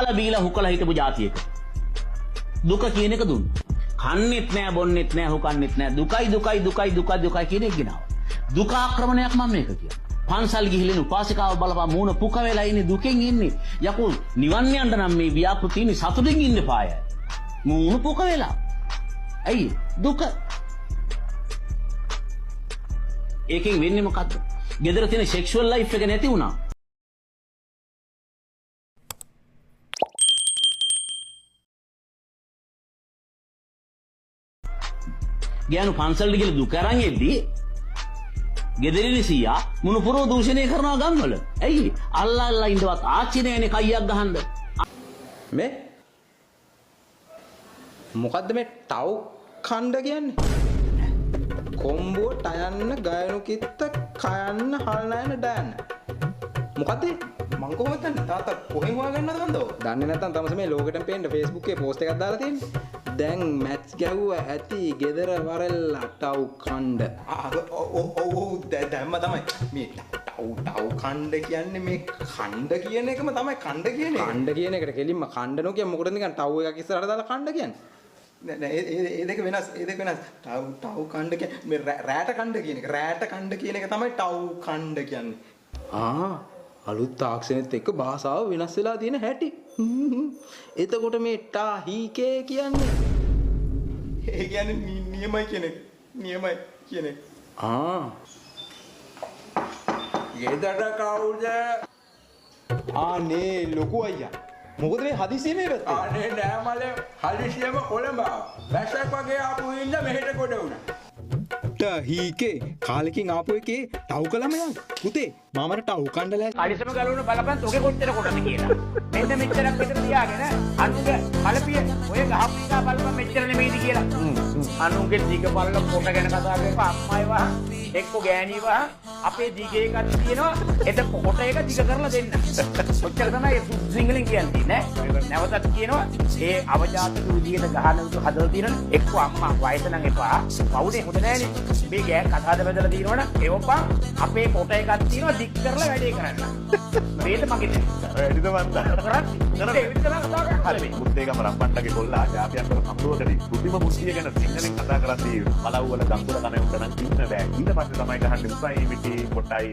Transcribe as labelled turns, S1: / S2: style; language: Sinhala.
S1: කාලා බීලා හුකලා හිටපු જાතියක. දුක කියන එක දුන්න. කන්නෙත් නෑ බොන්නෙත් නෑ හුකන්නෙත් නෑ දුකයි දුකයි දුකයි දුකයි දුකයි කියන එක ගෙනාවා. දුක ආක්‍රමණයක් මම මේක කියනවා. පන්සල් ගිහිල්ලා උපාසිකාව බලපන් මූණ පුක වෙලා ඉන්නේ දුකෙන් ඉන්නේ. යකෝ නිවන් යන්න නම් මේ ව්‍යාපෘතිනේ සතුටින් ඉන්න පායයි. මූණ පුක වෙලා. ඇයි දුක? ඒකෙන් වෙන්නේ මොකද්ද? ගෙදර තියෙන සෙක්ෂුවල් ලයිෆ් එක නැති වුණා. ගෑනු පන්සල්ට ගිහලා දුක අරන් එද්දී ගෙදරින් සීයා මුණුපුරෝ දූෂණය කරනවා ගම්වල. ඇයි? අල්ලා අල්ලා ඉඳවත් ආච්චි නෑනේ කයියක් ගහන්න.
S2: මේ මොකද්ද මේ ටව් ඛණ්ඩ කියන්නේ? කොම්බුව ටයන්න ගයනු කිත්ත කයන්න හල්නයන ඩයන්න. මොකද්ද? මං කොහොමද දන්නේ? තාත්තා කොහෙන් හොයාගන්නද කන්දෝ? දන්නේ නැත්නම් තමස මේ ලෝකෙටම පේන්න Facebook එකේ post එකක් දාලා තියෙන්නේ. දැන් මැච් ගැහුවා ඇති ගෙදර වරල්ලා ටව් ඛණ්ඩ. ඔව් දැම්ම තමයි. මේ ටව් ඛණ්ඩ කියන්නේ මේ ඛණ්ඩ කියන එකම තමයි ඛණ්ඩ කියන්නේ. ඛණ්ඩ කියන එකට කෙලින්ම ඛණ්ඩ නොකිය මොකටද නිකන් ටව් එකක් ඉස්සරහට දාලා ඛණ්ඩ කියන්නේ? නෑ ඒ දෙක වෙනස්. ටව් ඛණ්ඩ කියන්නේ මේ රෑට ඛණ්ඩ කියන එක. රෑට ඛණ්ඩ කියන එක තමයි ටව් ඛණ්ඩ කියන්නේ. අලුත් තාක්ෂණෙත් එක්ක භාෂාව වෙනස් වෙලා තියෙන හැටි. එතකොට මේ ටා හීකේ කියන්නේ ඒ කියන්නේ නියමයි කියන එක. නියමයි කියන එක. ගෙදර කවුද? ආනේ ලොකු අයියා. මොකද මේ හදිසියෙ මේ පැත්තේ? ආනේ නෑ මලේ හදිසියෙම කොළඹ. වැස්සක් වගේ ආපු ඉන්න මෙහෙට කොට උනා. හීකේ කාලෙකින් ආපු එකේ ටව් කළම යන් පුතේ මාමර ටව් කණ්ඩලයි
S3: කලිසම ගලවන බලපන් තෝගේ කොච්චර කොටද කියලා. මෙන්න මෙච්චරක් විතර තියාගෙන අනුගේ කලපිය ඔය ගහපිකා බලපන් මෙච්චර නෙමෙයිද කියලා. අනුගේ දිග බලල කොට ගැන කතා කරපුවා අම්මයි වහ එක්ක ගෑණි වහ අපේ දිගේ එකක් තියෙනවා එත කොට එක දිග කරලා දෙන්න. ඔච්චර තමයි සිංහලෙන් කියන්නේ නෑ. නැවතත් කියනවා ඒ අවජාත විදියට ගහන උතු හදලා තියෙනවනේ එක්ක අම්මා වයස නම් එපා. පවුනේ හොඳ නෑනේ. මේ ගෑන් කතාද බදලා තියෙනවනේ ඒවපන් අපේ කොට එකක් තියෙනවා දික් කරලා වැඩේ කරන්න. මේක මගේ නෑ. වැඩිද මන්ද? කරන්නේ. ඒ විදිහට කතා කරන්නේ. හරි. මුත්තේගම රම්පණ්ඩගේ කොල්ලා ජාතියන්තර සම්පූර්ණකදී බුද්ධිම මුස්තිය ගැන සිංහලෙන් කතා කරද්දී බලව් වල ගම්බුල කනේ උන්ට නම් කිව්න්න බෑ. ඊට පස්සේ තමයි ගහන්නේ උසයි මිටි කොටයි